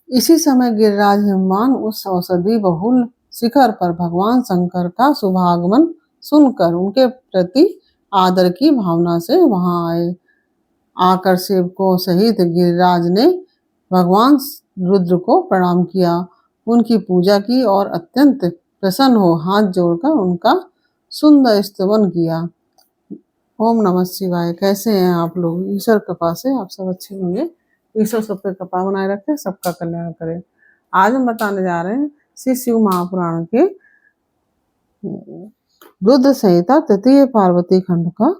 इसी समय गिरिराज हिमवान उस औषधि बहुल शिखर पर भगवान शंकर का शुभागमन सुनकर उनके प्रति आदर की भावना से वहां आए। आकर सेवकों सहित गिरिराज ने भगवान रुद्र को प्रणाम किया, उनकी पूजा की और अत्यंत प्रसन्न हो हाथ जोड़कर उनका सुंदर स्तवन किया। ओम नमः शिवाय। कैसे हैं आप लोग? ईश्वर कृपा से आप सब अच्छे होंगे। ईश्वर सब पे कृपा बनाए रखे, सबका कल्याण करे। आज हम बताने जा रहे हैं श्री शिव महापुराण के रुद्र संहिता तृतीय पार्वती खंड का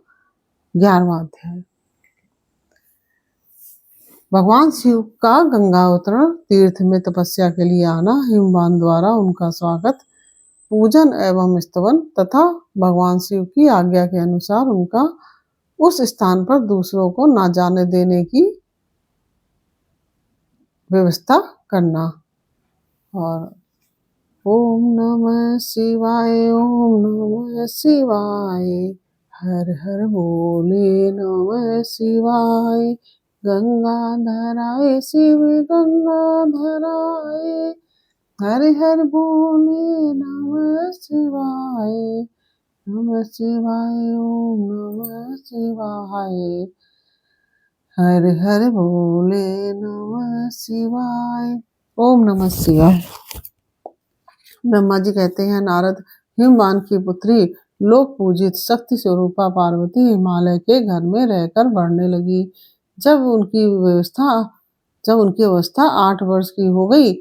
11वां अध्याय। भगवान शिव का गंगा अवतरण, तीर्थ में तपस्या के लिए आना, हिमवान द्वारा उनका स्वागत, पूजन एवं स्तवन तथा भगवान शिव की आज्ञा के अनुसार उनका उस स्थान पर दूसरों को ना जाने देने की व्यवस्था करना। और ओम नमः शिवाय, ओम नमः शिवाय, हर हर बोले नमः शिवाय, गंगाधराय शिव गंगाधराय, हर हर बोले नमः शिवाय, नमः शिवाय, ओम नमः शिवाय, हर हर बोले नमः शिवाय। ओम नमः शिवाय। ब्रह्मा जी कहते हैं, नारद, हिमवान की पुत्री लोक पूजित शक्ति स्वरूपा पार्वती हिमालय के घर में रहकर बढ़ने लगी। जब उनकी अवस्था 8 वर्ष की हो गई,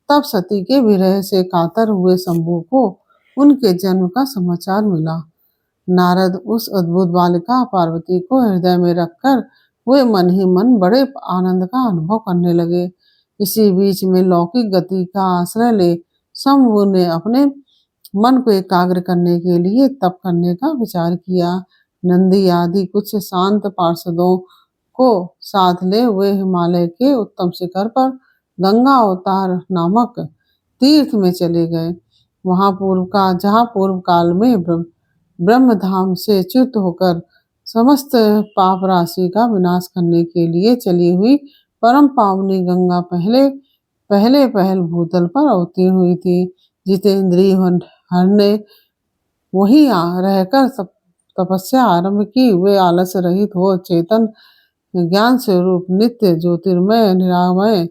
तब सती के विरह से कातर हुए शंभु को उनके जन्म का समाचार मिला। नारद उस अद्भुत बालिका पार्वती को हृदय में रखकर वे मन ही मन बड़े आनंद का अनुभव करने लगे। इसी बीच में लौकिक गति का आश्रय ले शंभु ने अपने मन को एकाग्र करने के लिए तप करने का विचार किया। नंदी आदि कुछ शांत पार्षदों को साथ ले वे हिमालय के उत्तम शिखर पर गंगा अवतार नामक तीर्थ में चले गए। जहाँ पूर्व काल में ब्रह्मधाम से च्युत होकर समस्त पाप राशि का विनाश करने के लिए चली हुई परम पावनी गंगा पहल भूतल पर अवतीर्ण हुई थी। जितेंद्रिय हर ने वहीं रहकर तपस्या आरंभ की। वे आलस रहित हो चेतन ज्ञान स्वरूप नित्य ज्योतिर्मय निरामय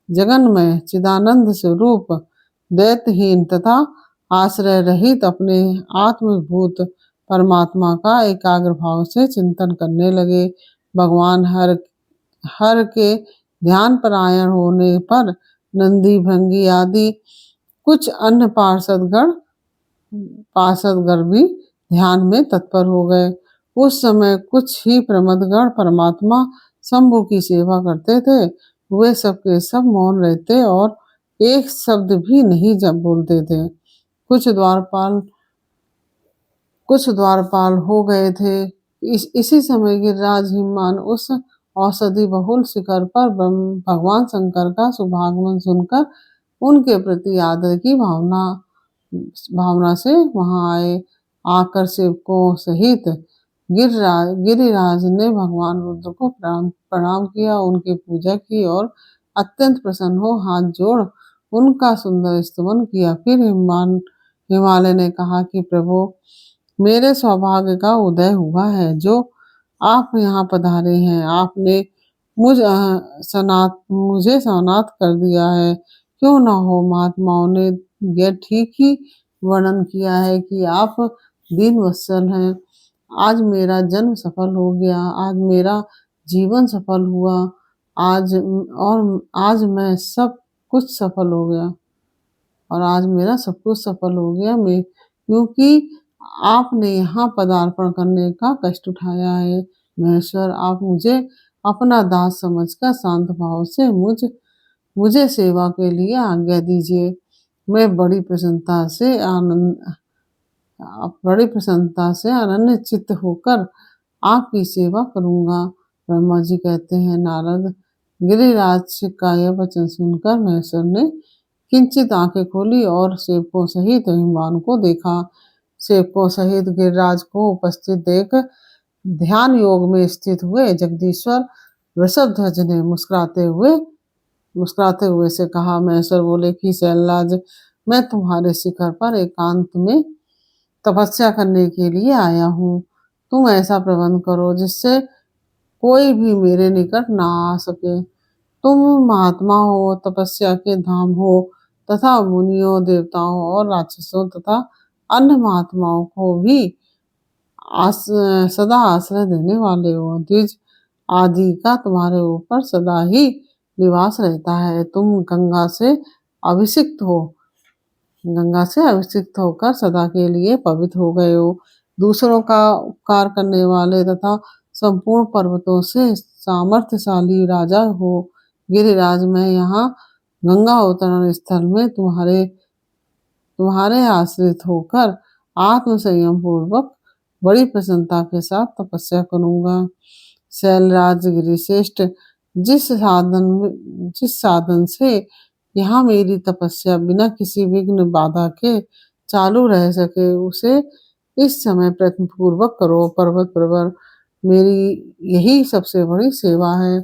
जगन्मय चिदानंद स्वरूप दैत्यहीन तथा आश्रय रहित अपने आत्मभूत परमात्मा का एकाग्र भाव से चिंतन करने लगे। भगवान हर के ध्यान परायण होने पर नंदी भृंगी आदि कुछ अन्य पार्षदगण भी ध्यान में तत्पर हो गए। उस समय कुछ ही प्रमदगण परमात्मा शंभु की सेवा करते थे। वे सब के सब मौन रहते और एक शब्द भी नहीं जब बोलते थे। कुछ द्वारपाल हो गए थे। इसी समय गिरिराज हिमवान उस औषधि बहुल शिखर पर भगवान शंकर का शुभागमन सुनकर उनके प्रति आदर की भावना से वहां आए। आकर सेवकों सहित गिरिराज ने भगवान रुद्र को प्रणाम किया, उनकी पूजा की और अत्यंत प्रसन्न हो हाथ जोड़ उनका सुंदर स्तवन किया। फिर हिमालय ने कहा कि प्रभु, मेरे सौभाग्य का उदय हुआ है जो आप यहाँ पधारे हैं। आपने मुझे सनात कर दिया है। क्यों न हो, महात्माओं ने यह ठीक ही वर्णन किया है कि आप दीन वत्सल हैं। आज मेरा जन्म सफल हो गया, आज मेरा जीवन सफल हुआ, आज मैं सब कुछ सफल हो गया और आज मेरा सब कुछ सफल हो गया मैं क्योंकि आपने यहाँ पदार्पण करने का कष्ट उठाया है। महेश्वर, आप मुझे अपना दास समझकर शांत भाव से मुझे सेवा के लिए आज्ञा दीजिए। मैं बड़ी प्रसन्नता से अनन्य चित्त होकर आपकी सेवा करूंगा। ब्रह्मा जी कहते हैं, नारद, गिरिराज का यह वचन सुनकर महेश्वर ने किंचित आंखें खोली और सेवकों सहित हिमवान को देखा। सेवकों सहित गिरिराज को उपस्थित देख ध्यान योग में स्थित हुए जगदीश्वर वृषभध्वज ने मुस्कुराते हुए मुस्कुराते हुए से कहा। महेश्वर बोले कि शैलराज, मैं तुम्हारे शिखर पर एकांत में तपस्या करने के लिए आया हूँ। तुम ऐसा प्रबंध करो जिससे कोई भी मेरे निकट ना आ सके। तुम महात्मा हो, तपस्या के धाम हो तथा मुनियों, देवताओं और राक्षसों तथा अन्य महात्माओं को भी आस, सदा आश्रय देने वाले हो। द्विज आदि का तुम्हारे ऊपर सदा ही निवास रहता है। तुम गंगा से अभिषिक्त होकर सदा के लिए पवित्र हो गए हो। दूसरों का उपकार करने वाले तथा संपूर्ण पर्वतों से सामर्थ्यशाली राजा हो। गिरिराज में यहाँ गंगा अवतरण स्थल में तुम्हारे आश्रित होकर आत्म संयम पूर्वक बड़ी प्रसन्नता के साथ तपस्या करूंगा। शैलराज गिरिश्रेष्ठ, जिस साधन से यहाँ मेरी तपस्या बिना किसी विघ्न बाधा के चालू रह सके, उसे इस समय प्रयत्न पूर्वक करो। पर्वत प्रवर, मेरी यही सबसे बड़ी सेवा है।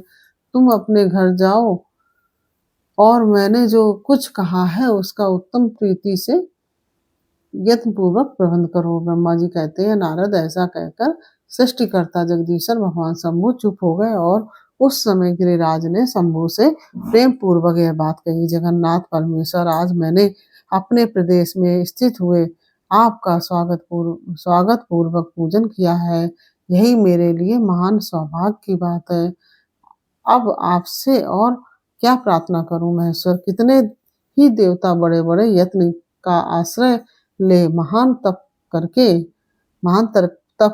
तुम अपने घर जाओ और मैंने जो कुछ कहा है उसका उत्तम प्रीति से यत्न पूर्वक प्रबंध करो। ब्रह्मा जी कहते हैं, नारद ऐसा कहकर सृष्टिकर्ता जगदीश्वर भगवान शंभु चुप हो गए और उस समय गिरिराज ने शंभु से प्रेम पूर्वक यह बात कही। जगन्नाथ परमेश्वर, आज मैंने अपने प्रदेश में स्थित हुए आपका स्वागत पूर्वक पूजन किया है। यही मेरे लिए महान सौभाग्य की बात है। अब आपसे और क्या प्रार्थना करूं महेश्वर। कितने ही देवता बड़े बड़े यत्न का आश्रय ले महान तप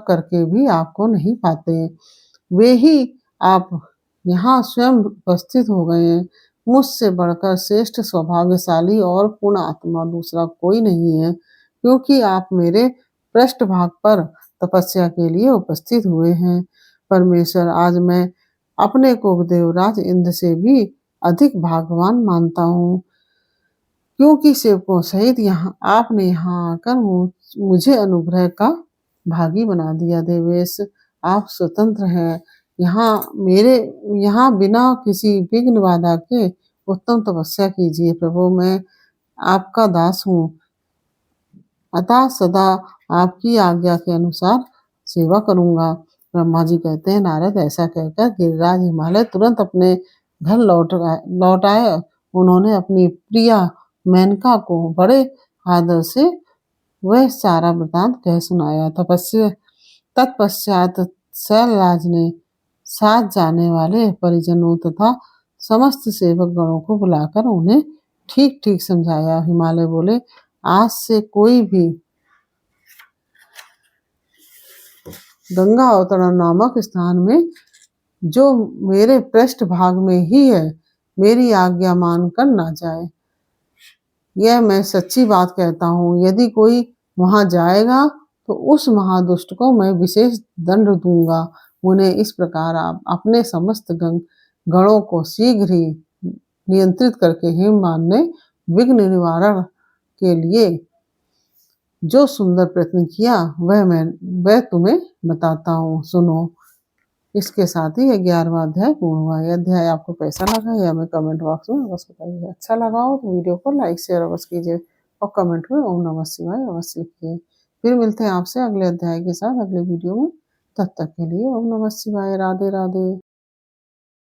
करके भी आपको नहीं पाते। वे ही आप यहाँ स्वयं उपस्थित हो गए हैं। मुझसे बढ़कर श्रेष्ठ, सौभाग्यशाली और पूर्ण आत्मा दूसरा कोई नहीं है, क्योंकि आप मेरे पृष्ठभाग पर तपस्या के लिए उपस्थित हुए हैं। परमेश्वर, आज मैं अपने को देवराज इंद्र से भी अधिक भाग्यवान मानता हूँ, क्योंकि सेवकों सहित आपने यहाँ आकर मुझे अनुग्रह का भागी बना दिया। देवेश, आप स्वतंत्र हैं। यहाँ बिना किसी विघ्न बाधा के उत्तम तपस्या कीजिए। प्रभु, मैं आपका दास हूँ, अतः सदा आपकी आज्ञा के अनुसार सेवा करूंगा। ब्रह्मा जी कहते हैं, नारद ऐसा कहकर गिरिराज हिमालय तुरंत अपने घर लौट आए। उन्होंने अपनी प्रिया मेनका को बड़े आदर से वह सारा वृतांत कह सुनाया। तत्पश्चात शैलराज ने साथ जाने वाले परिजनों तथा समस्त सेवक गणों को बुलाकर उन्हें ठीक ठीक समझाया। हिमालय बोले, आज से कोई भी गंगा अवतरण नामक स्थान में, जो मेरे पृष्ठ भाग में ही है, मेरी आज्ञा मानकर ना जाए। यह मैं सच्ची बात कहता हूँ। यदि कोई वहां जाएगा तो उस महादुष्ट को मैं विशेष दंड दूंगा। उन्हें इस प्रकार आप अपने समस्त गणों को शीघ्र ही नियंत्रित करके हेममान ने विघ्न निवारण के लिए जो सुंदर प्रयत्न किया वह तुम्हें बताता हूँ, सुनो। इसके साथ ही 11वां अध्याय पूर्ण हुआ। यह अध्याय आपको कैसा लगा या हमें कमेंट बॉक्स में अवश्य बताइए। अच्छा लगा हो तो वीडियो को लाइक शेयर अवश्य कीजिए और कमेंट में ओम नमः शिवाय अवश्य लिखिए। फिर मिलते हैं आपसे अगले अध्याय के साथ अगले वीडियो में। तब तक के लिए ओम नमः शिवाय। राधे राधे।